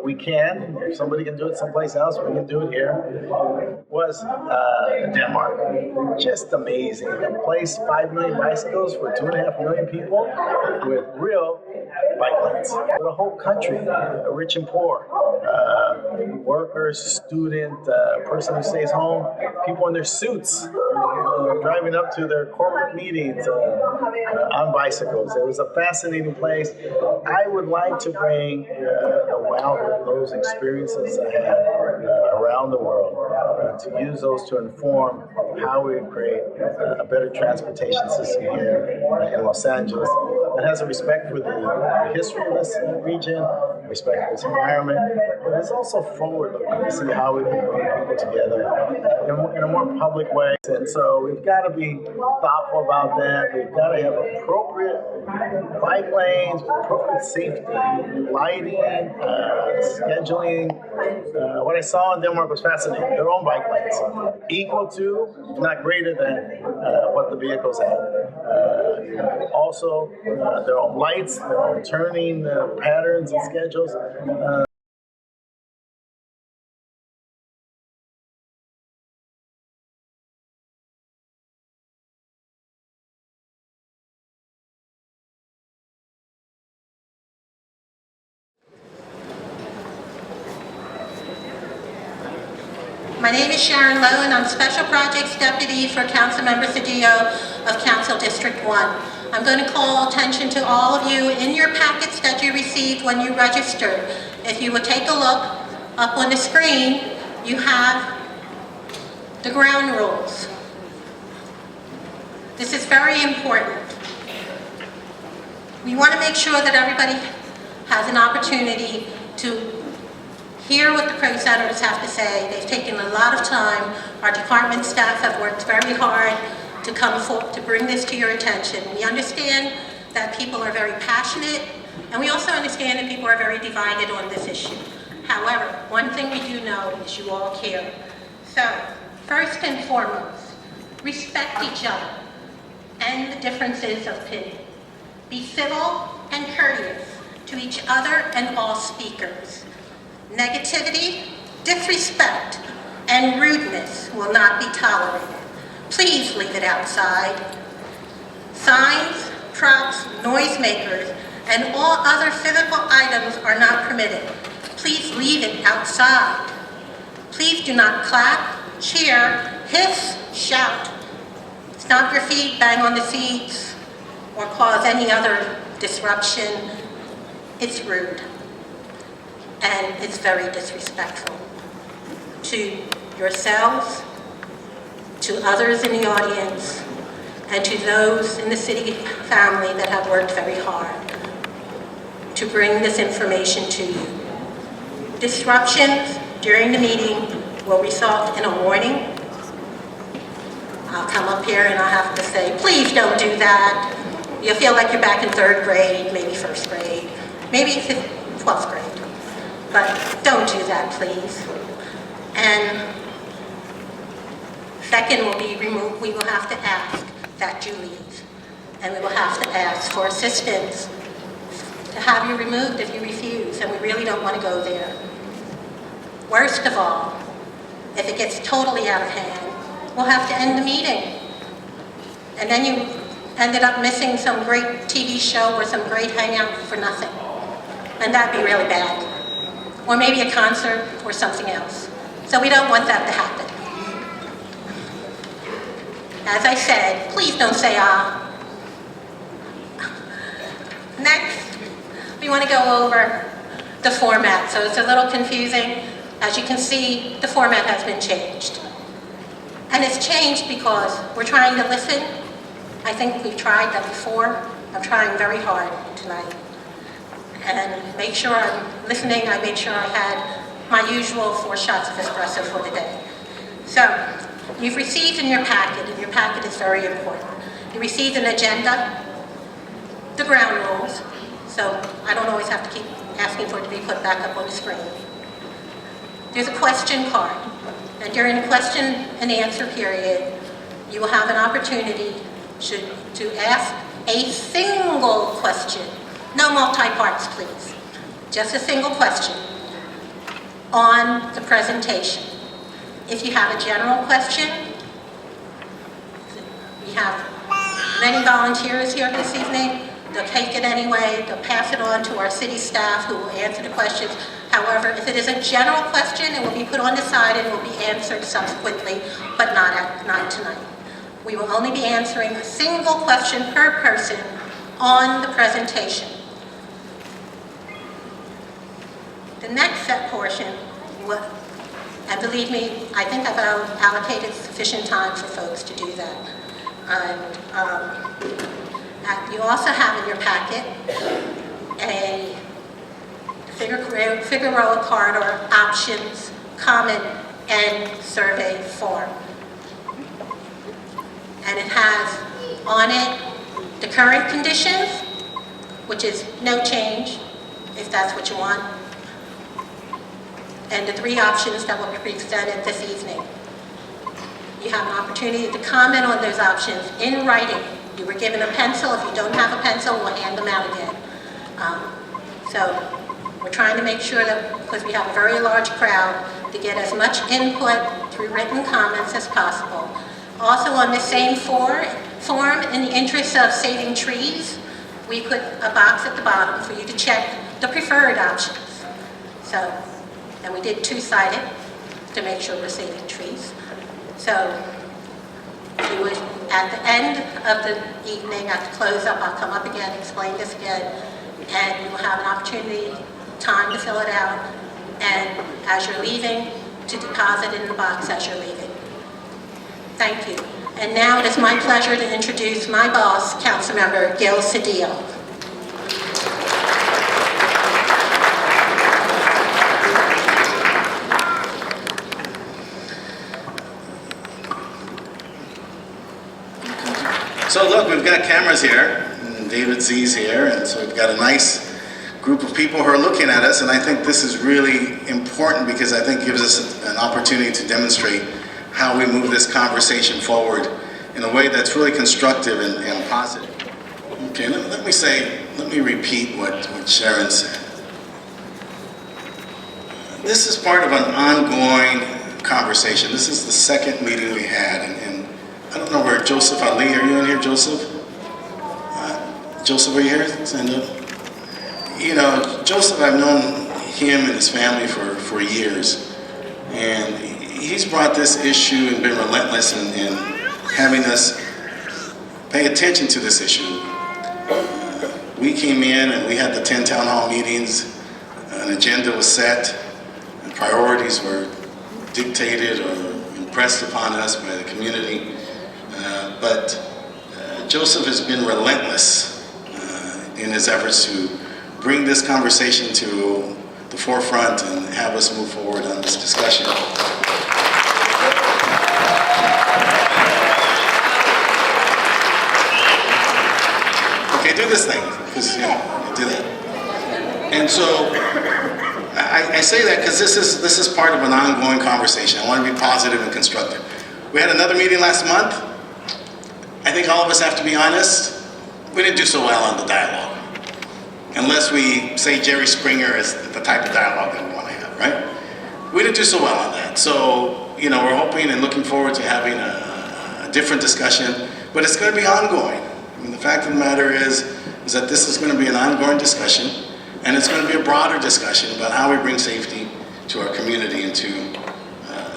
but we can. If somebody can do it someplace else, we can do it here. Was Denmark. Just amazing. A place, 5 million bicycles for 2.5 million people with real bike lanes. For the whole country, rich and poor, workers, student, person who stays home, people in their suits, driving up to their corporate meetings on bicycles. It was a fascinating place. I would like to bring a wealth of those experiences I had around the world to use those to inform how we create a better transportation system here in Los Angeles that has a respect for the history of this region, respect for its environment, but it's also forward-looking to see how we can bring people together in a more public way. And so we've got to be thoughtful about that. We've got to have appropriate bike lanes, appropriate safety, lighting, scheduling. What I saw in Denmark was fascinating. Their own bike lanes, equal to, if not greater than, what the vehicles have. Also, their own lights, their own turning patterns and schedules. My name is Sharon Lowe, and I'm Special Projects Deputy for Councilmember Cedillo of Council District 1. I'm going to call attention to all of you in your packets that you received when you registered. If you would take a look up on the screen, you have the ground rules. This is very important. We want to make sure that everybody has an opportunity to hear what the pro senators have to say. They've taken a lot of time. Our department staff have worked very hard to come forward to bring this to your attention. We understand that people are very passionate, and we also understand that people are very divided on this issue. However, one thing we do know is you all care. So, first and foremost, respect each other and the differences of opinion. Be civil and courteous to each other and all speakers. Negativity, disrespect, and rudeness will not be tolerated. Please leave it outside. Signs, trucks, noisemakers, and all other physical items are not permitted. Please leave it outside. Please do not clap, cheer, hiss, shout, stomp your feet, bang on the seats, or cause any other disruption. It's rude. And it's very disrespectful to yourselves, to others in the audience, and to those in the city family that have worked very hard to bring this information to you. Disruptions during the meeting will result in a warning. I'll come up here and I'll have to say, please don't do that. You'll feel like you're back in 3rd grade, maybe 1st grade, maybe 12th grade. But don't do that, please. And second will be removed. We will have to ask that you leave. And we will have to ask for assistance to have you removed if you refuse. And we really don't want to go there. Worst of all, if it gets totally out of hand, we'll have to end the meeting. And then you ended up missing some great TV show or some great hangout for nothing. And that'd be really bad. Or maybe a concert or something else. So we don't want that to happen. As I said, please don't say ah. Next, we want to go over the format. So it's a little confusing. As you can see, the format has been changed. And it's changed because we're trying to listen. I think we've tried that before. I'm trying very hard tonight. And make sure I'm listening. I made sure I had my usual 4 shots of espresso for the day. So, you've received in your packet, and your packet is very important. You received an agenda, the ground rules, so I don't always have to keep asking for it to be put back up on the screen. There's a question card, and during the question and answer period, you will have an opportunity to ask a single question. No multi-parts, please. Just a single question. on the presentation. If you have a general question, we have many volunteers here this evening. They'll take it anyway. They'll pass it on to our city staff who will answer the questions. However, if it is a general question, it will be put on the side and will be answered subsequently, but not tonight. We will only be answering a single question per person on the presentation. The next set portion, and believe me, I think I've allocated sufficient time for folks to do that. And you also have in your packet a Figueroa Corridor options, comment, and survey form. And it has on it the current conditions, which is no change, if that's what you want, and the 3 options that will be presented this evening. You have an opportunity to comment on those options in writing. You were given a pencil. If you don't have a pencil, we'll hand them out again. So we're trying to make sure that, because we have a very large crowd, to get as much input through written comments as possible. Also on the same form, in the interest of saving trees, we put a box at the bottom for you to check the preferred options. So, and we did 2-sided to make sure we're saving trees. So we would, at the end of the evening, at the close up, I'll come up again, explain this again, and you will have an opportunity, time to fill it out, and as you're leaving, to deposit in the box as you're leaving. Thank you. And now it is my pleasure to introduce my boss, Councilmember Gil Cedillo. So look, we've got cameras here, and David Z's here, and so we've got a nice group of people who are looking at us, and I think this is really important because I think it gives us an opportunity to demonstrate how we move this conversation forward in a way that's really constructive and positive. Okay, let me repeat what Sharon said. This is part of an ongoing conversation. This is the second meeting we had, and I don't know where Joseph Ali, are you in here, Joseph? Joseph, are you here? Stand up. You know, Joseph, I've known him and his family for years, and he's brought this issue and been relentless in having us pay attention to this issue. We came in and we had the 10 town hall meetings, an agenda was set, and priorities were dictated or impressed upon us by the community. But Joseph has been relentless in his efforts to bring this conversation to the forefront and have us move forward on this discussion. Okay, do this thing, because do that. And so I say that because this is part of an ongoing conversation. I want to be positive and constructive. We had another meeting last month. I think all of us have to be honest. We didn't do so well on the dialogue. Unless we say Jerry Springer is the type of dialogue that we want to have, right? We didn't do so well on that. So, we're hoping and looking forward to having a different discussion, but it's going to be ongoing. I mean, the fact of the matter is that this is going to be an ongoing discussion, and it's going to be a broader discussion about how we bring safety to our community and to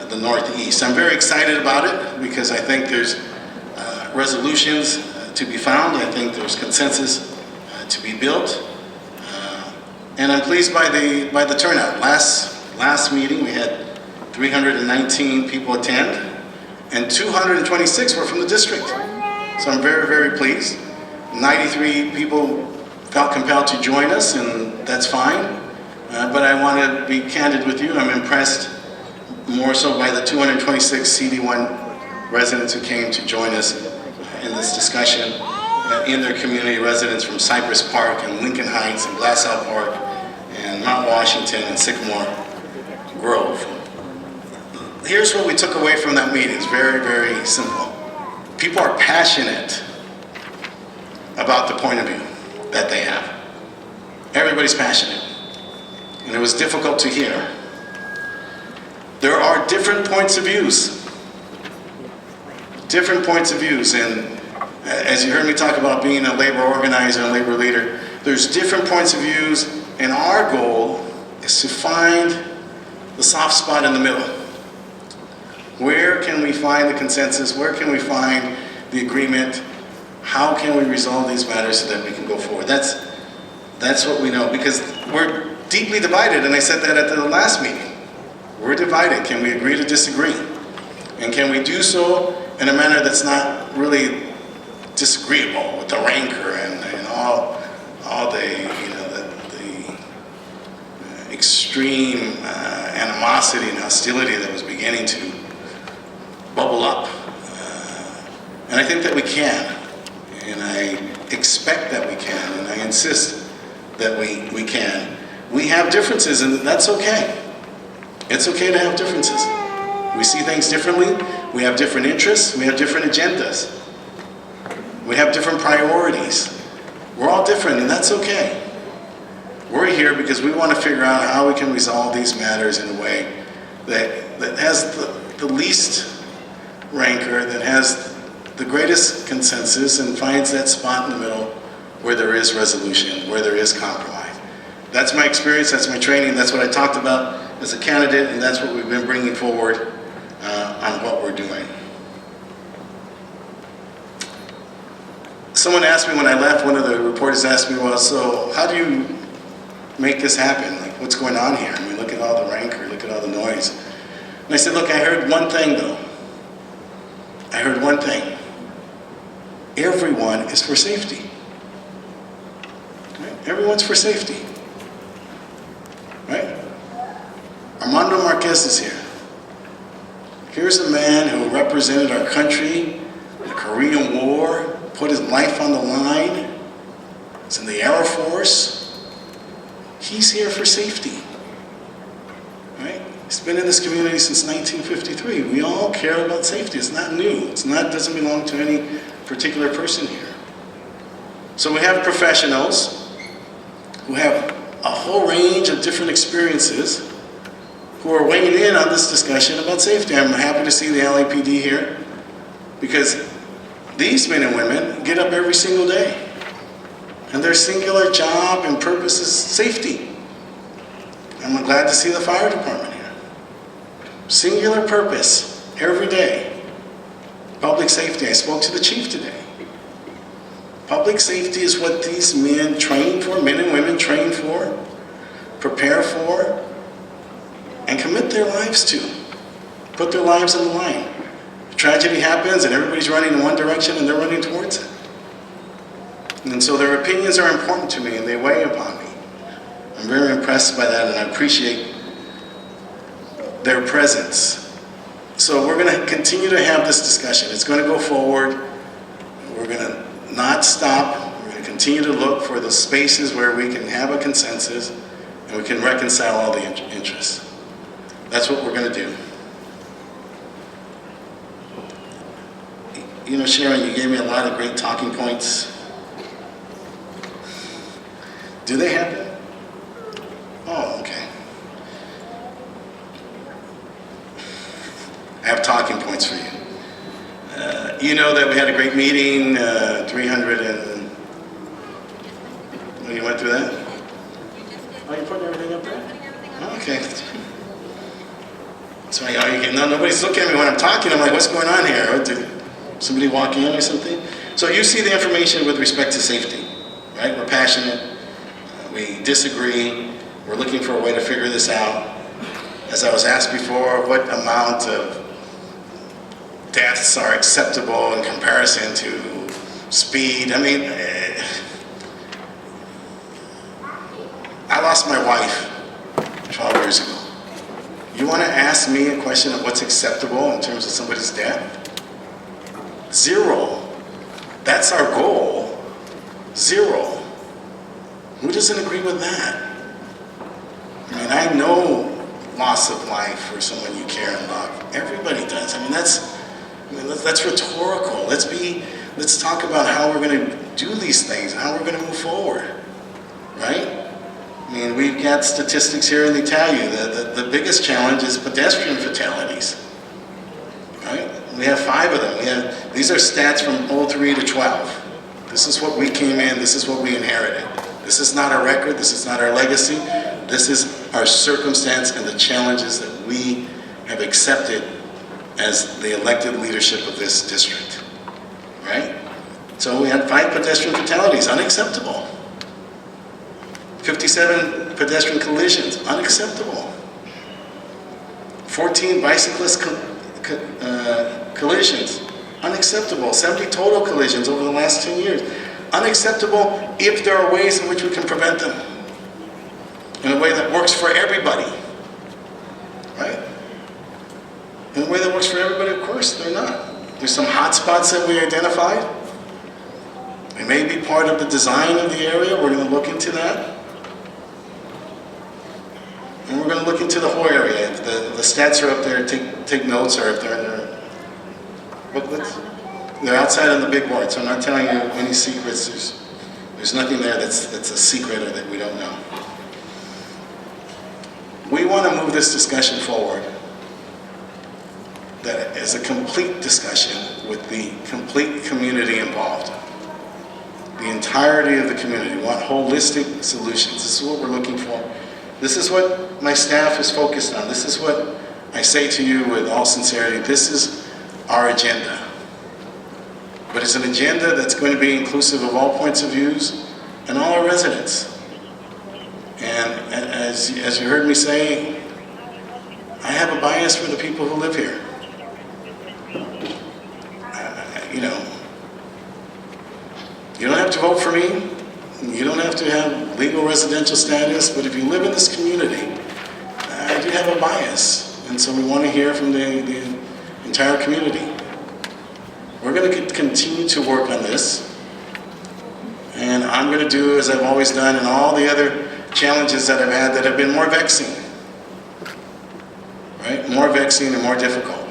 the Northeast. I'm very excited about it because I think there's resolutions to be found. I think there's consensus to be built, and I'm pleased by the turnout. Last meeting we had 319 people attend, and 226 were from the district. So I'm very, very pleased. 93 people felt compelled to join us, and that's fine. But I want to be candid with you. I'm impressed more so by the 226 CD1 residents who came to join us in this discussion, in their community, residents from Cypress Park and Lincoln Heights and Glassell Park and Mount Washington and Sycamore Grove. Here's what we took away from that meeting. It's very, very simple. People are passionate about the point of view that they have. Everybody's passionate. And it was difficult to hear. there are different points of views. Different points of views, and as you heard me talk about being a labor organizer and labor leader, there's different points of views, and our goal is to find the soft spot in the middle. Where can we find the consensus? Where can we find the agreement? How can we resolve these matters so that we can go forward? That's what we know, because we're deeply divided, and I said that at the last meeting. We're divided. Can we agree to disagree? And can we do so in a manner that's not really disagreeable with the rancor and all the extreme animosity and hostility that was beginning to bubble up. And I think that we can, and I expect that we can, and I insist that we can. We have differences, and that's okay. It's okay to have differences. We see things differently, we have different interests, we have different agendas. We have different priorities. We're all different, and that's okay. We're here because we want to figure out how we can resolve these matters in a way that has the least rancor, that has the greatest consensus, and finds that spot in the middle where there is resolution, where there is compromise. That's my experience, that's my training, that's what I talked about as a candidate, and that's what we've been bringing forward on what we're doing. Someone asked me when I left, one of the reporters asked me, well, so how do you make this happen? Like, what's going on here? I mean, look at all the rancor, look at all the noise. And I said, look, I heard one thing though. I heard one thing. Everyone is for safety. Right? Everyone's for safety. Right? Armando Marquez is here. Here's a man who represented our country in the Korean War, put his life on the line. He's in the Air Force. He's here for safety. Right? He's been in this community since 1953. We all care about safety. It's not new. Doesn't belong to any particular person here. So we have professionals who have a whole range of different experiences who are weighing in on this discussion about safety. I'm happy to see the LAPD here, because these men and women get up every single day, and their singular job and purpose is safety. I'm glad to see the fire department here. Singular purpose every day. Public safety. I spoke to the chief today. Public safety is what these men train for, men and women train for, prepare for, and commit their lives to. Put their lives on the line. A tragedy happens and everybody's running in one direction and they're running towards it. And so their opinions are important to me and they weigh upon me. I'm very impressed by that, and I appreciate their presence. So we're going to continue to have this discussion. It's going to go forward. We're going to not stop. We're going to continue to look for the spaces where we can have a consensus and we can reconcile all the interests. That's what we're going to do. You know, Sharon, you gave me a lot of great talking points. Do they happen? Oh, okay. I have talking points for you. You know that we had a great meeting, 300 and... Oh, you went through that? Oh, you putting everything up there? Oh, okay. So nobody's looking at me when I'm talking. I'm like, what's going on here? Did somebody walk in or something? So you see the information with respect to safety, right? We're passionate. We disagree. We're looking for a way to figure this out. As I was asked before, what amount of deaths are acceptable in comparison to speed? I mean, I lost my wife 12 years ago. You want to ask me a question of what's acceptable in terms of somebody's death? 0. That's our goal. 0. Who doesn't agree with that? I mean, I know loss of life for someone you care and love. Everybody does. I mean, that's rhetorical. Let's talk about how we're going to do these things and how we're going to move forward, right? I mean, we've got statistics here, and they tell you that the biggest challenge is pedestrian fatalities. Right? We have 5 of them. These are stats from 03 to 12. This is what we came in, this is what we inherited. This is not our record, this is not our legacy. This is our circumstance and the challenges that we have accepted as the elected leadership of this district. Right? So we had 5 pedestrian fatalities, unacceptable. 57 pedestrian collisions, unacceptable. 14 bicyclist collisions, unacceptable. 70 total collisions over the last 10 years, unacceptable if there are ways in which we can prevent them in a way that works for everybody, right? In a way that works for everybody, of course, they're not. There's some hot spots that we identified. They may be part of the design of the area. We're going to look into that. And we're going to look into the whole area. If the stats are up there, take notes, or if they're in their booklets. They're outside on the big board, so I'm not telling you any secrets. There's nothing there that's a secret or that we don't know. We want to move this discussion forward. That is a complete discussion with the complete community involved. The entirety of the community. We want holistic solutions. This is what we're looking for. This is what my staff is focused on. This is what I say to you with all sincerity. This is our agenda. But it's an agenda that's going to be inclusive of all points of views and all our residents. And as you heard me say, I have a bias for the people who live here. You don't have to vote for me. You don't have to have legal residential status, but if you live in this community, I do have a bias. And so we want to hear from the entire community. We're going to continue to work on this. And I'm going to do as I've always done and all the other challenges that I've had that have been more vexing. Right? More vexing and more difficult.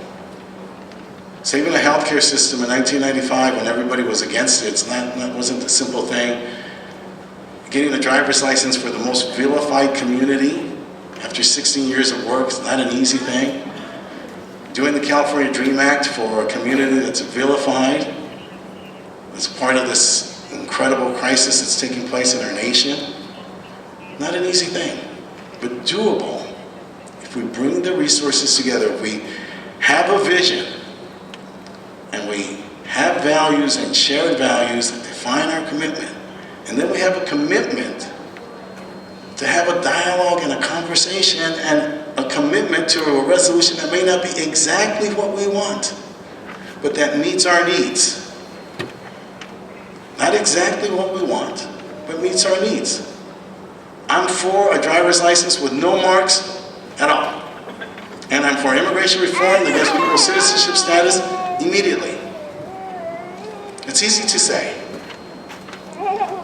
Saving a healthcare system in 1995 when everybody was against it, wasn't a simple thing. Getting a driver's license for the most vilified community after 16 years of work is not an easy thing. Doing the California Dream Act for a community that's vilified as part of this incredible crisis that's taking place in our nation, not an easy thing, but doable if we bring the resources together, if we have a vision, and we have values and shared values that define our commitment. And then we have a commitment to have a dialogue and a conversation and a commitment to a resolution that may not be exactly what we want, but that meets our needs. Not exactly what we want, but meets our needs. I'm for a driver's license with no marks at all. And I'm for immigration reform that gives people citizenship status immediately. It's easy to say,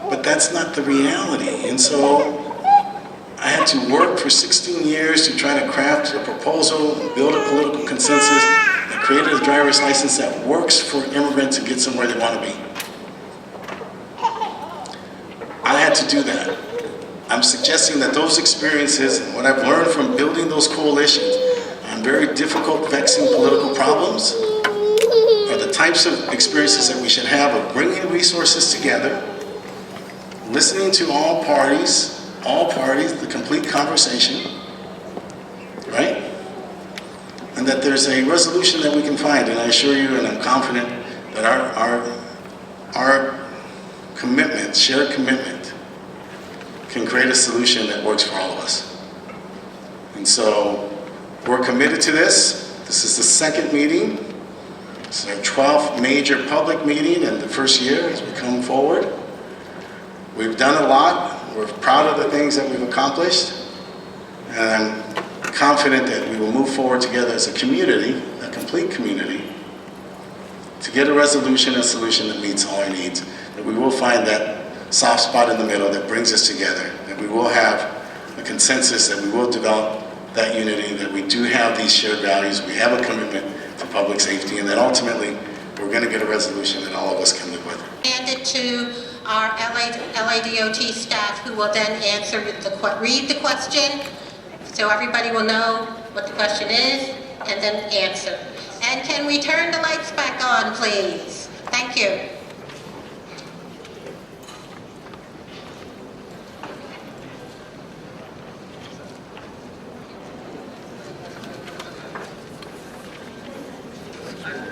but that's not the reality. And so I had to work for 16 years to try to craft a proposal and build a political consensus that created a driver's license that works for immigrants to get somewhere they want to be. I had to do that. I'm suggesting that those experiences and what I've learned from building those coalitions on very difficult, vexing political problems are the types of experiences that we should have of bringing resources together, listening to all parties, the complete conversation, right? And that there's a resolution that we can find, and I assure you, and I'm confident that our commitment, shared commitment, can create a solution that works for all of us. And so we're committed to this. This is the second meeting. This is our 12th major public meeting in the first year as we come forward. We've done a lot. We're proud of the things that we've accomplished. And I'm confident that we will move forward together as a community, a complete community, to get a resolution and solution that meets all our needs. That we will find that soft spot in the middle that brings us together. That we will have a consensus, that we will develop that unity, that we do have these shared values, we have a commitment to public safety, and that ultimately we're going to get a resolution that all of us can live with. Handed to our LADOT staff who will then read the question, so everybody will know what the question is, and then answer. And can we turn the lights back on, please? Thank you.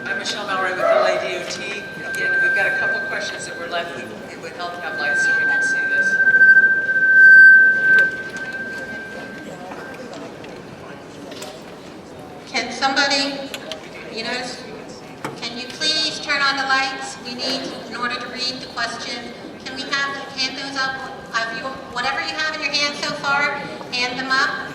I'm Michelle Mallory with LADOT. Again, we've got a couple questions that were left. It would help to have lights so we can see this. Can somebody, can you please turn on the lights? We need, in order to read the question, can we hand those up? Whatever you have in your hand so far, hand them up.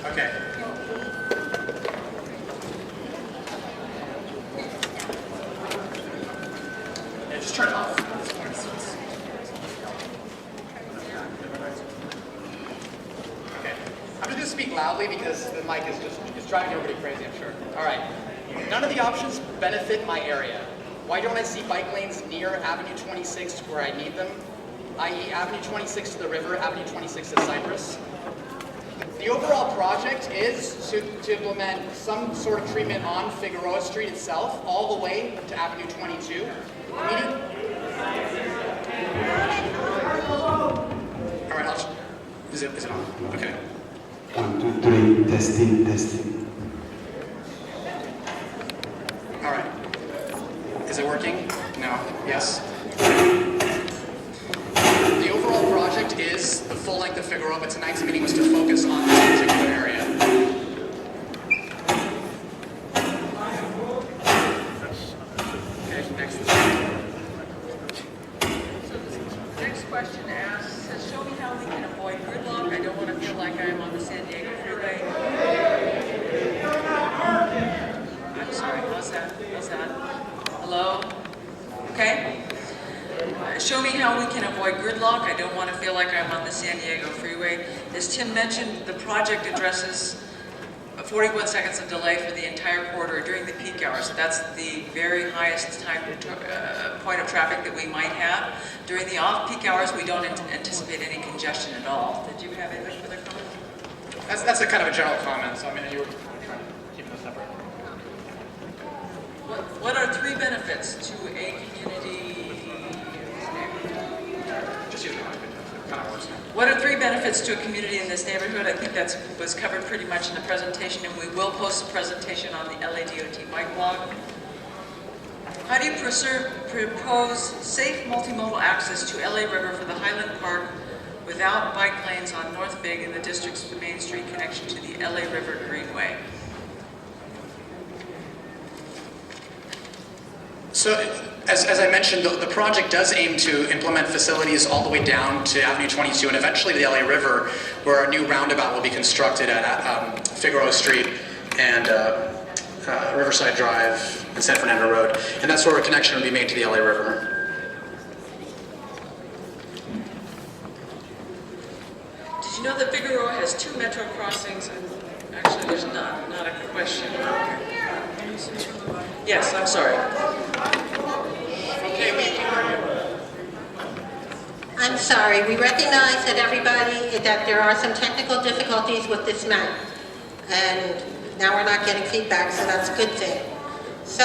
Okay. Yeah, just turn it off. Okay. I'm just going to speak loudly because the mic is driving everybody crazy, I'm sure. All right. None of the options benefit my area. Why don't I see bike lanes near Avenue 26 where I need them? I.e. Avenue 26 to the river, Avenue 26 to Cypress. The overall project is to implement some sort of treatment on Figueroa Street itself, all the way to Avenue 22. All right, is it on? Okay. 1, 2, 3, testing, testing. All right. Is it working? No. Yes. The overall project is the full length of Figueroa, but tonight's meeting was to focus on this particular area. Okay, next. So the next question says, show me how we can avoid gridlock. I don't want to feel like I'm on the San Diego freeway. I'm sorry, how's that? Hello? Okay. Show me how we can avoid gridlock. I don't want to feel like I'm on the San Diego freeway. As Tim mentioned, the project addresses 41 seconds of delay for the entire corridor during the peak hours. So that's the very highest point of traffic that we might have. During the off-peak hours, we don't anticipate any congestion at all. Did you have any further comments? That's a kind of a general comment, so I mean, you were trying to keep them separate. What are 3 benefits to a community? Just use the mic, it kind of works. What are 3 benefits to a community in this neighborhood? I think that was covered pretty much in the presentation, and we will post the presentation on the LADOT bike blog. How do you propose safe multimodal access to LA River for the Highland Park without bike lanes on North Big and the district's Main Street connection to the LA River Greenway? So, as I mentioned, the project does aim to implement facilities all the way down to Avenue 22 and eventually to the LA River, where a new roundabout will be constructed at Figueroa Street and Riverside Drive and San Fernando Road. And that's where a connection will be made to the LA River. Did you know that Figueroa has 2 metro crossings? Actually, there's not a question. Yes, I'm sorry. Okay, we can hear you. I'm sorry, we recognize that there are some technical difficulties with this map. And now we're not getting feedback, so that's a good thing. So,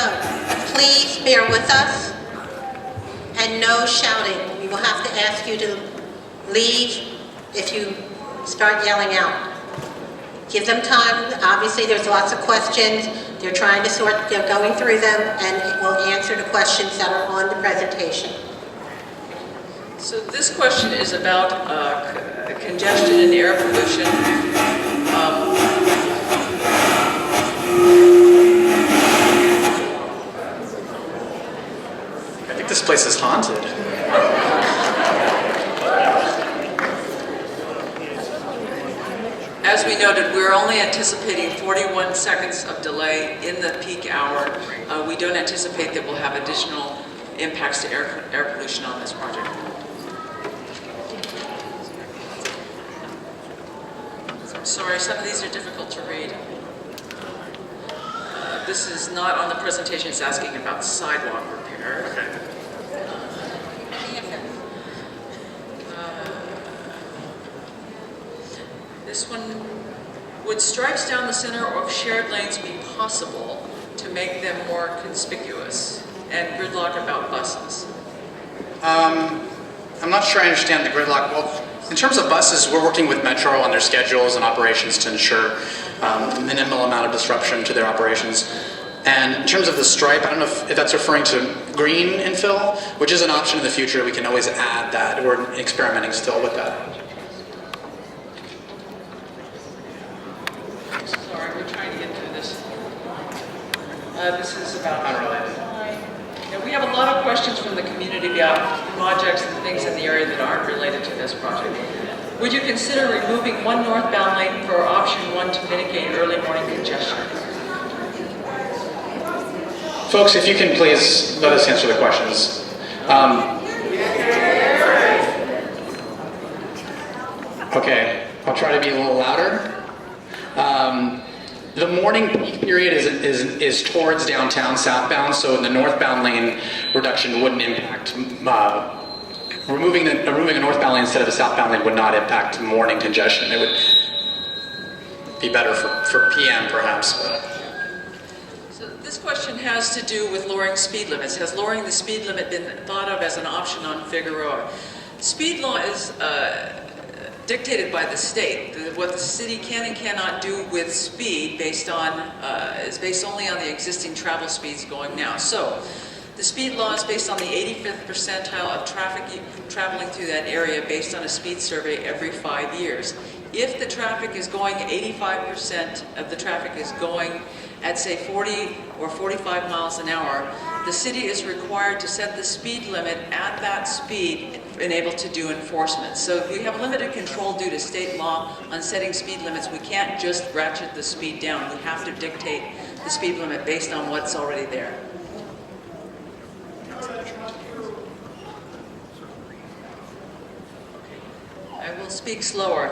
please bear with us and no shouting. We will have to ask you to leave if you start yelling out. Give them time. Obviously, there's lots of questions. They're going through them, and it will answer the questions that are on the presentation. So this question is about congestion and air pollution. I think this place is haunted. noted, we're only anticipating 41 seconds of delay in the peak hour. We don't anticipate that we'll have additional impacts to air pollution on this project. Sorry, some of these are difficult to read. This is not on the presentation, it's asking about sidewalk repair. Okay. This one, would stripes down the center of shared lanes be possible to make them more conspicuous? And gridlock about buses. I'm not sure I understand the gridlock. Well, in terms of buses, we're working with Metro on their schedules and operations to ensure minimal amount of disruption to their operations. And in terms of the stripe, I don't know if that's referring to green infill, which is an option in the future. We can always add that. We're experimenting still with that. Sorry, we're trying to get through this. This is about Unrelated. Yeah, we have a lot of questions from the community about projects and things in the area that aren't related to this project. Would you consider removing one northbound lane for option 1 to mitigate early morning congestion? Folks, if you can please let us answer the questions. Okay, I'll try to be a little louder. The morning peak period is towards downtown southbound, so the northbound lane reduction wouldn't impact, removing a northbound lane instead of a southbound lane would not impact morning congestion. It would be better for PM perhaps. So this question has to do with lowering speed limits. Has lowering the speed limit been thought of as an option on Figueroa? Speed law is dictated by the state. What the city can and cannot do with speed is based only on the existing travel speeds going now. So the speed law is based on the 85th percentile of traffic traveling through that area based on a speed survey every 5 years. If the traffic is going, 85% of the traffic is going at say 40 or 45 miles an hour, the city is required to set the speed limit at that speed and able to do enforcement. So if we have limited control due to state law on setting speed limits, we can't just ratchet the speed down. We have to dictate the speed limit based on what's already there. I will speak slower.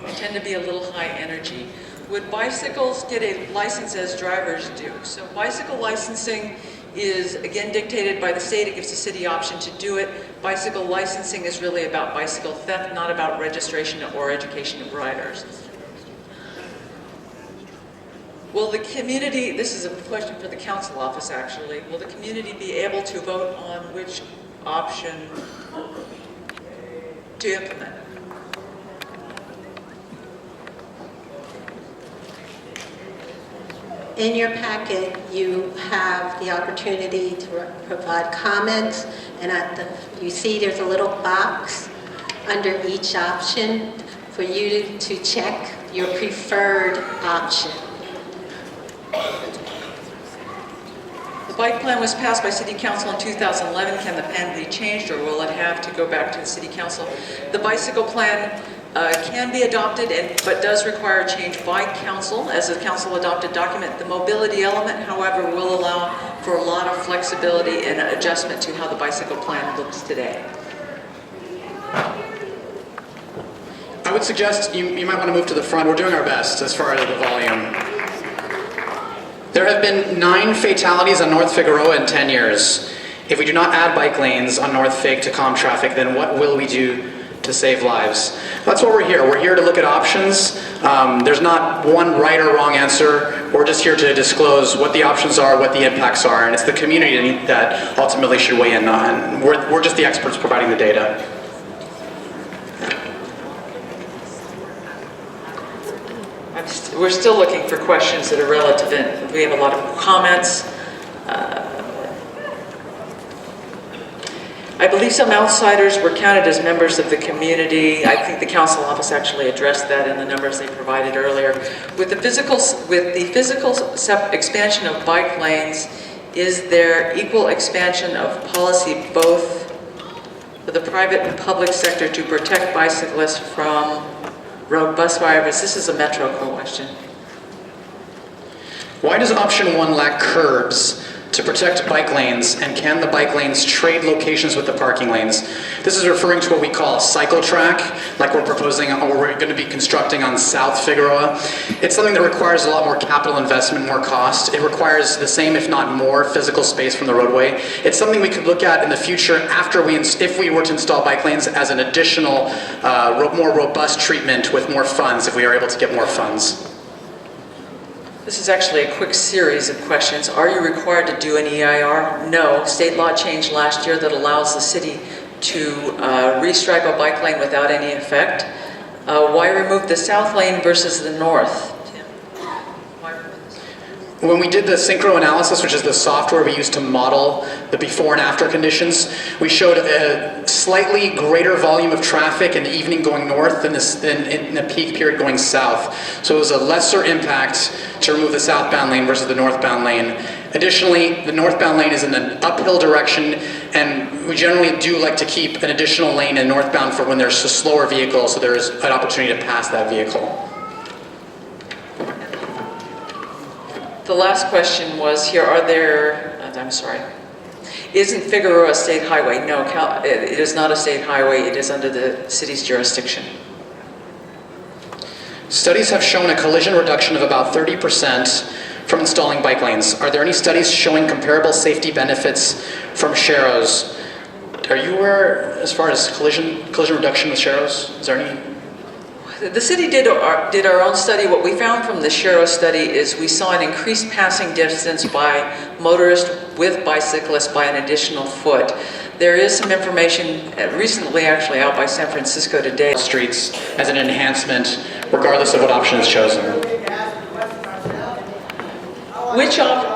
I tend to be a little high energy. Would bicycles get a license as drivers do? So bicycle licensing is again dictated by the state. It gives the city option to do it. Bicycle licensing is really about bicycle theft, not about registration or education of riders. Will the community, this is a question for the council office actually, will the community be able to vote on which option to implement? In your packet, you have the opportunity to provide comments, and you see there's a little box under each option for you to check your preferred option. The bike plan was passed by City Council in 2011. Can the plan be changed, or will it have to go back to the City Council? The bicycle plan can be adopted, but does require change by council as a council adopted document. The mobility element, however, will allow for a lot of flexibility and adjustment to how the bicycle plan looks today. I would suggest you might want to move to the front. We're doing our best as far as the volume. There have been 9 fatalities on North Figueroa in 10 years. If we do not add bike lanes on North Fig to calm traffic, then what will we do to save lives? That's what we're here. We're here to look at options. There's not one right or wrong answer. We're just here to disclose what the options are, what the impacts are, and it's the community that ultimately should weigh in on. We're just the experts providing the data. We're still looking for questions that are relevant. We have a lot of comments. I believe some outsiders were counted as members of the community. I think the council office actually addressed that in the numbers they provided earlier. With the physical expansion of bike lanes, is there equal expansion of policy both for the private and public sector to protect bicyclists from road bus drivers. This is a Metro question. Why does option 1 lack curbs to protect bike lanes, and can the bike lanes trade locations with the parking lanes? This is referring to what we call a cycle track, like we're proposing, or we're going to be constructing on South Figueroa. It's something that requires a lot more capital investment, more cost. It requires the same, if not more, physical space from the roadway. It's something we could look at in the future after if we were to install bike lanes as an additional, more robust treatment with more funds, if we are able to get more funds. This is actually a quick series of questions. Are you required to do an EIR? No. State law changed last year that allows the city to restripe a bike lane without any effect. Why remove the south lane versus the north? When we did the synchro analysis, which is the software we use to model the before and after conditions, we showed a slightly greater volume of traffic in the evening going north than in the peak period going south. So it was a lesser impact to remove the southbound lane versus the northbound lane. Additionally, the northbound lane is in an uphill direction, and we generally do like to keep an additional lane in northbound for when there's a slower vehicle, so there is an opportunity to pass that vehicle. The last question was here, I'm sorry. Isn't Figueroa a state highway? No, it is not a state highway. It is under the city's jurisdiction. Studies have shown a collision reduction of about 30% from installing bike lanes. Are there any studies showing comparable safety benefits from Sharrows? Are you aware as far as collision reduction with Sharrows? Is there any? The city did our own study. What we found from the Sharrow study is we saw an increased passing distance by motorists with bicyclists by an additional foot. There is some information recently actually out by San Francisco today. Streets as an enhancement, regardless of what option is chosen. Which option?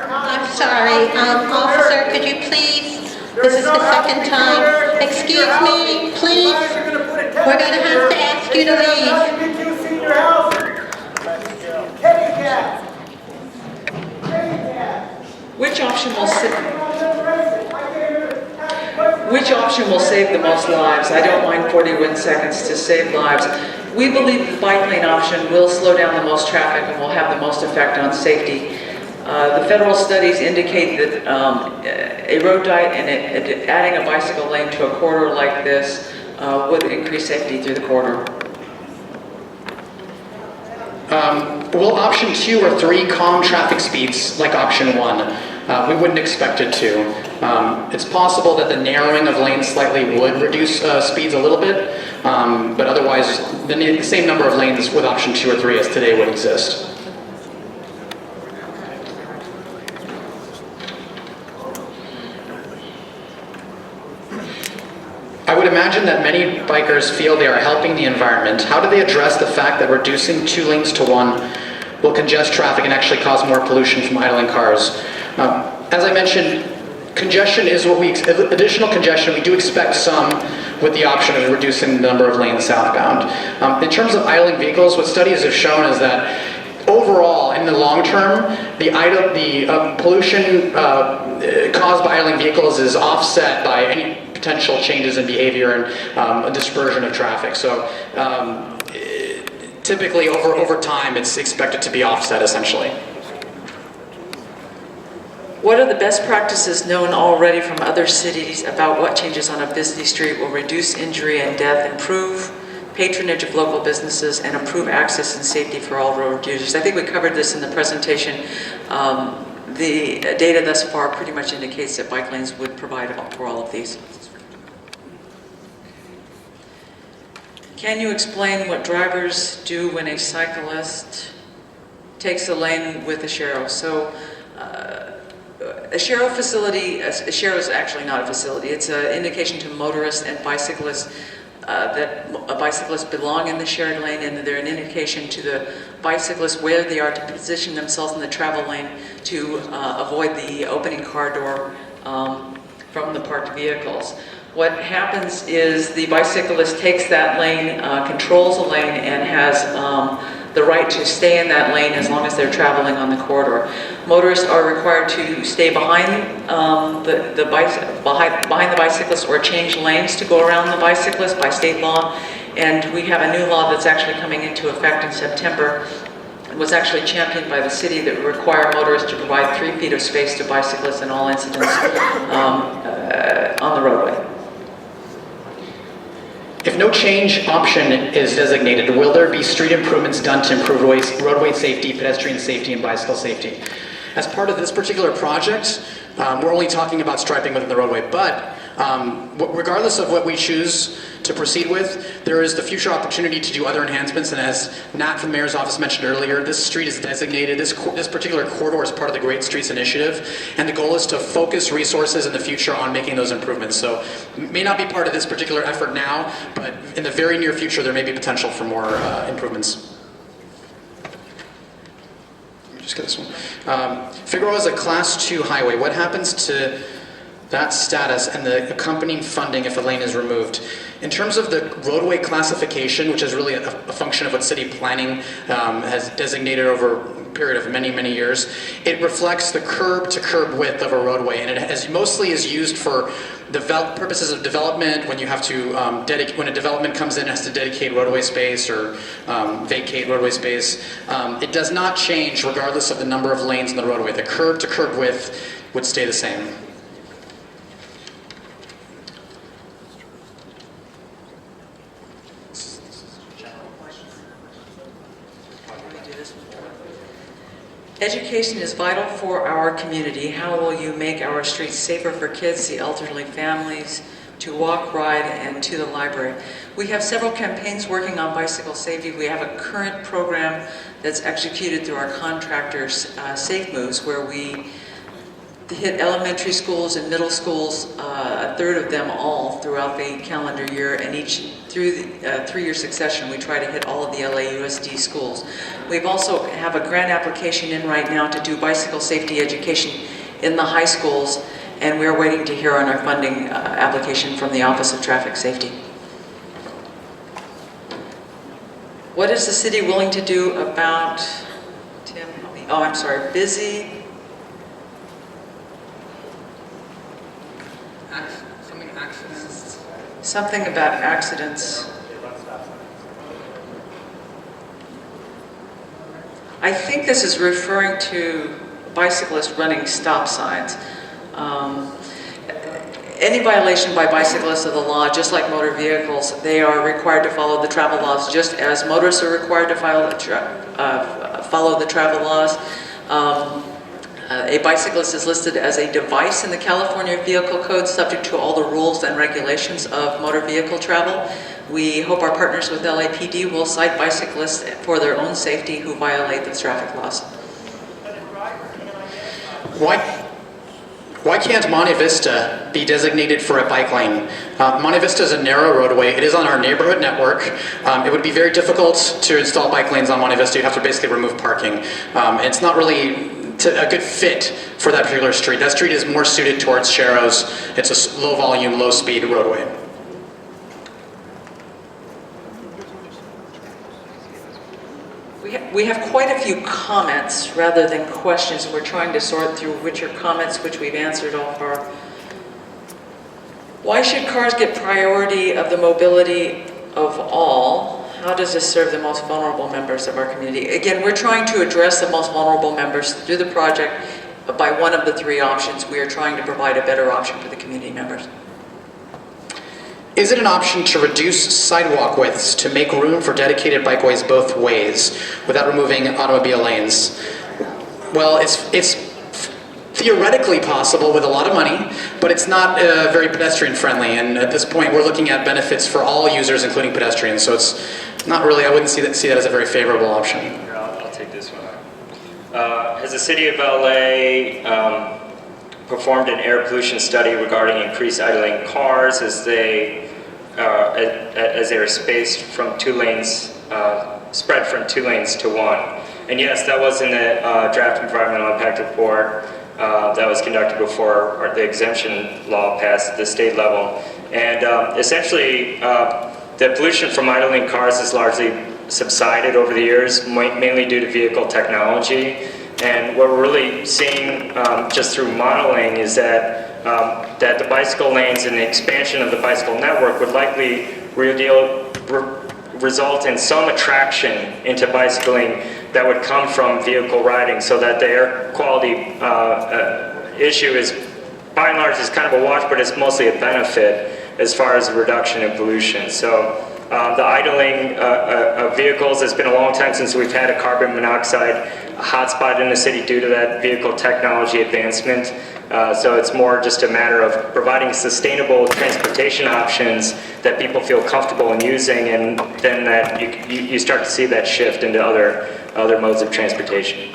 I'm sorry, officer, could you please, this is the second time, excuse me, please, we're going to have to ask you to leave. Which option will save the most lives? I don't mind 41 seconds to save lives. We believe the bike lane option will slow down the most traffic and will have the most effect on safety. The federal studies indicate that a road diet and adding a bicycle lane to a corridor like this would increase safety through the corridor. Will option 2 or 3 calm traffic speeds like option 1? We wouldn't expect it to. It's possible that the narrowing of lanes slightly would reduce speeds a little bit, but otherwise the same number of lanes with option 2 or 3 as today would exist. I would imagine that many bikers feel they are helping the environment. How do they address the fact that reducing 2 lanes to 1 will congest traffic and actually cause more pollution from idling cars? As I mentioned, congestion is additional congestion, we do expect some with the option of reducing the number of lanes southbound. In terms of idling vehicles, what studies have shown is that overall, in the long term, the pollution caused by idling vehicles is offset by any potential changes in behavior and a dispersion of traffic. So typically over time, it's expected to be offset essentially. What are the best practices known already from other cities about what changes on a busy street will reduce injury and death, improve patronage of local businesses, and improve access and safety for all road users? I think we covered this in the presentation. The data thus far pretty much indicates that bike lanes would provide for all of these. Can you explain what drivers do when a cyclist takes a lane with a Sharrow? So a Sharrow facility, a Sharrow is actually not a facility, it's an indication to motorists and bicyclists that bicyclists belong in the shared lane, and they're an indication to the bicyclists where they are to position themselves in the travel lane to avoid the opening car door from the parked vehicles. What happens is the bicyclist takes that lane, controls the lane, and has the right to stay in that lane as long as they're traveling on the corridor. Motorists are required to stay behind the bicyclist or change lanes to go around the bicyclist by state law. And we have a new law that's actually coming into effect in September. It was actually championed by the city that would require motorists to provide 3 feet of space to bicyclists in all incidents on the roadway. If no change option is designated, will there be street improvements done to improve roadway safety, pedestrian safety, and bicycle safety? As part of this particular project, we're only talking about striping within the roadway, but regardless of what we choose to proceed with, there is the future opportunity to do other enhancements, and as Nat from the Mayor's Office mentioned earlier, this street is designated, this particular corridor is part of the Great Streets Initiative, and the goal is to focus resources in the future on making those improvements. So it may not be part of this particular effort now, but in the very near future there may be potential for more improvements. Let me just get this one. Figueroa is a Class 2 highway. What happens to that status and the accompanying funding if a lane is removed? In terms of the roadway classification, which is really a function of what city planning has designated over a period of many, many years, it reflects the curb-to-curb width of a roadway, and it mostly is used for purposes of development. When you have to when a development comes in, it has to dedicate roadway space or vacate roadway space. It does not change regardless of the number of lanes in the roadway. The curb-to-curb width would stay the same. Education is vital for our community. How will you make our streets safer for kids, the elderly families, to walk, ride, and to the library? We have several campaigns working on bicycle safety. We have a current program that's executed through our contractors, Safe Moves, where we hit elementary schools and middle schools, a third of them all throughout the calendar year, and through the 3-year succession we try to hit all of the LAUSD schools. We've also have a grant application in right now to do bicycle safety education in the high schools, and we're waiting to hear on our funding application from the Office of Traffic Safety. What is the city willing to do about, Tim, help me, oh I'm sorry, busy? Something about accidents. I think this is referring to bicyclists running stop signs. Any violation by bicyclists of the law, just like motor vehicles, they are required to follow the travel laws, just as motorists are required to follow the travel laws. A bicyclist is listed as a device in the California Vehicle Code, subject to all the rules and regulations of motor vehicle travel. We hope our partners with LAPD will cite bicyclists for their own safety who violate the traffic laws. Why can't Monte Vista be designated for a bike lane? Monte Vista is a narrow roadway. It is on our neighborhood network. It would be very difficult to install bike lanes on Monte Vista. You'd have to basically remove parking. It's not really a good fit for that particular street. That street is more suited towards Sharrows. It's a low volume, low speed roadway. We have quite a few comments rather than questions. We're trying to sort through which are comments, which we've answered all far. Why should cars get priority of the mobility of all? How does this serve the most vulnerable members of our community? Again, we're trying to address the most vulnerable members through the project by one of the 3 options. We are trying to provide a better option for the community members. Is it an option to reduce sidewalk widths to make room for dedicated bikeways both ways without removing automobile lanes? Well, it's theoretically possible with a lot of money, but it's not very pedestrian friendly, and at this point we're looking at benefits for all users, including pedestrians, so it's not really, I wouldn't see that as a very favorable option. Here, I'll take this one. Has the City of LA performed an air pollution study regarding increased idling cars as they are spaced from 2 lanes, spread from 2 lanes to 1? And yes, that was in the draft environmental impact report that was conducted before the exemption law passed at the state level. And essentially, the pollution from idling cars is largely subsided over the years, mainly due to vehicle technology. And what we're really seeing just through modeling is that that the bicycle lanes and the expansion of the bicycle network would likely result in some attraction into bicycling that would come from vehicle riding, so that the air quality issue is, by and large, is kind of a wash, but it's mostly a benefit as far as the reduction in pollution. So the idling of vehicles, it's been a long time since we've had a carbon monoxide hotspot in the city due to that vehicle technology advancement. So it's more just a matter of providing sustainable transportation options that people feel comfortable in using, and then that you start to see that shift into other modes of transportation.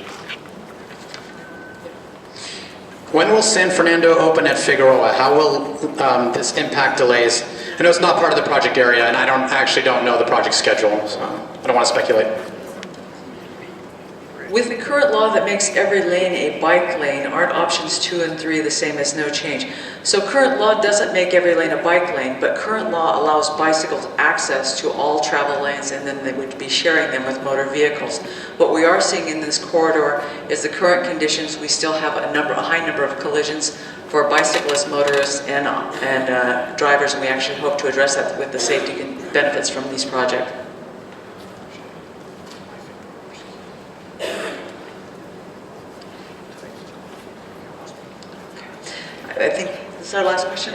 When will San Fernando open at Figueroa? How will this impact delays? I know it's not part of the project area, and I actually don't know the project schedule, so I don't want to speculate. With the current law that makes every lane a bike lane, aren't options 2 and 3 the same as no change? So current law doesn't make every lane a bike lane, but current law allows bicycles access to all travel lanes, and then they would be sharing them with motor vehicles. What we are seeing in this corridor is the current conditions. We still have a high number of collisions for bicyclists, motorists, and drivers, and we actually hope to address that with the safety benefits from these projects. I think this is our last question.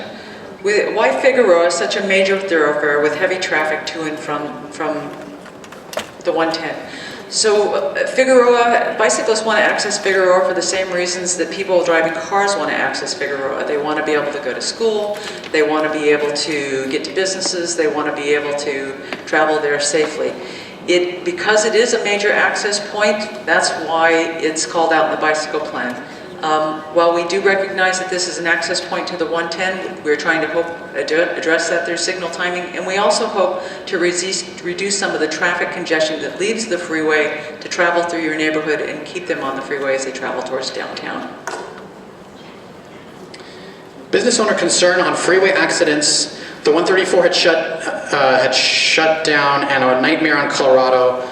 Why Figueroa is such a major thoroughfare with heavy traffic to and from the 110? So Figueroa, bicyclists want to access Figueroa for the same reasons that people driving cars want to access Figueroa. They want to be able to go to school, they want to be able to get to businesses, they want to be able to travel there safely. Because it is a major access point, that's why it's called out in the bicycle plan. While we do recognize that this is an access point to the 110, we're trying to address that through signal timing, and we also hope to reduce some of the traffic congestion that leaves the freeway to travel through your neighborhood and keep them on the freeway as they travel towards downtown. Business owner concern on freeway accidents. The 134 had shut down, and a nightmare on Colorado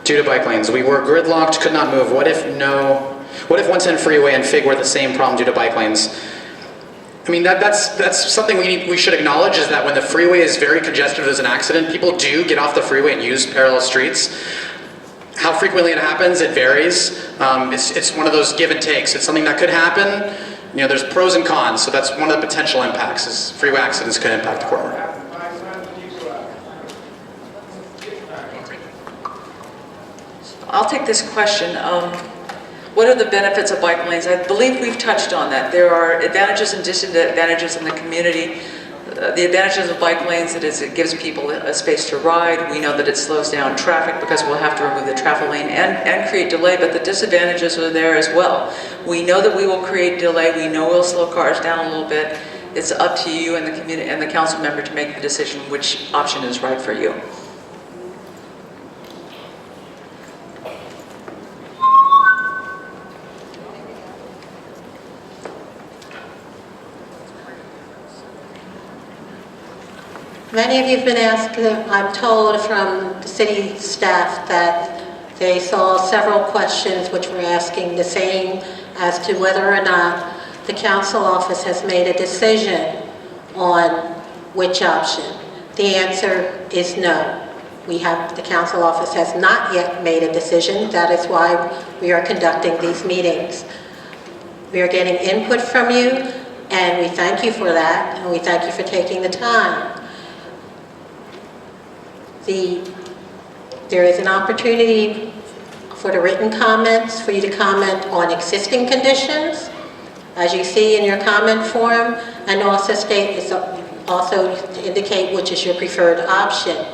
due to bike lanes. We were gridlocked, could not move. What if 110 freeway and Fig were the same problem due to bike lanes? I mean, that's something we should acknowledge, is that when the freeway is very congested, there's an accident, people do get off the freeway and use parallel streets. How frequently it happens, it varies. It's one of those give and takes. It's something that could happen. You know, there's pros and cons, so that's one of the potential impacts, is freeway accidents could impact the corridor. I'll take this question. What are the benefits of bike lanes? I believe we've touched on that. There are advantages and disadvantages in the community. The advantages of bike lanes is it gives people a space to ride. We know that it slows down traffic because we'll have to remove the traffic lane and create delay, but the disadvantages are there as well. We know that we will create delay. We know we'll slow cars down a little bit. It's up to you and the community and the council member to make the decision which option is right for you. Many of you have been asked, I'm told from the city staff that they saw several questions which were asking the same as to whether or not the council office has made a decision on which option. The answer is no. The council office has not yet made a decision. That is why we are conducting these meetings. We are getting input from you, and we thank you for that, and we thank you for taking the time. There is an opportunity for the written comments, for you to comment on existing conditions, as you see in your comment form, and also to indicate which is your preferred option.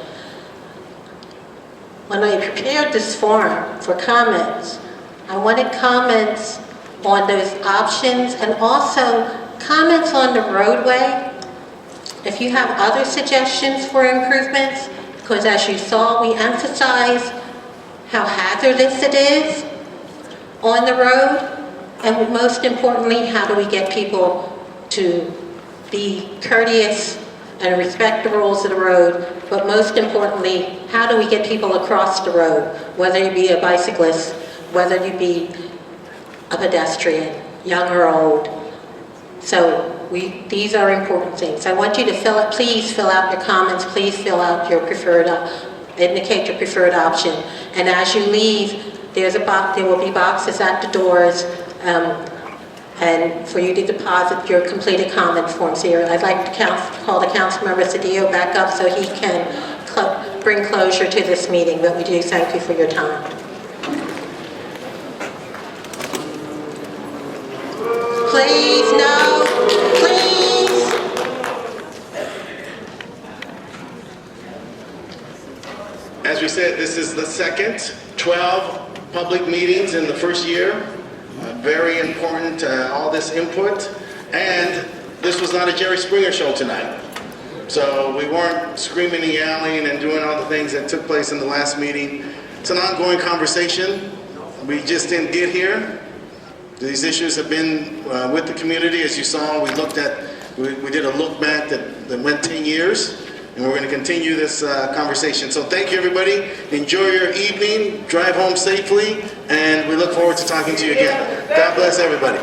When I prepared this form for comments, I wanted comments on those options and also comments on the roadway. If you have other suggestions for improvements, because as you saw, we emphasize how hazardous it is on the road, and most importantly, how do we get people to be courteous and respect the rules of the road, but most importantly, how do we get people across the road, whether you be a bicyclist, whether you be a pedestrian, young or old. So these are important things. I want you to please fill out your comments, please fill out your indicate your preferred option. And as you leave, there will be boxes at the doors, and for you to deposit your completed comment forms here. I'd like to call the council member Cedillo back up so he can bring closure to this meeting, but we do thank you for your time. Please, no, please. As we said, this is the second 12 public meetings in the first year. Very important, all this input. And this was not a Jerry Springer show tonight. So we weren't screaming and yelling and doing all the things that took place in the last meeting. It's an ongoing conversation. We just didn't get here. These issues have been with the community. As you saw, we did a look back that went 10 years. And we're going to continue this conversation. So thank you, everybody. Enjoy your evening. Drive home safely. And we look forward to talking to you again. God bless everybody.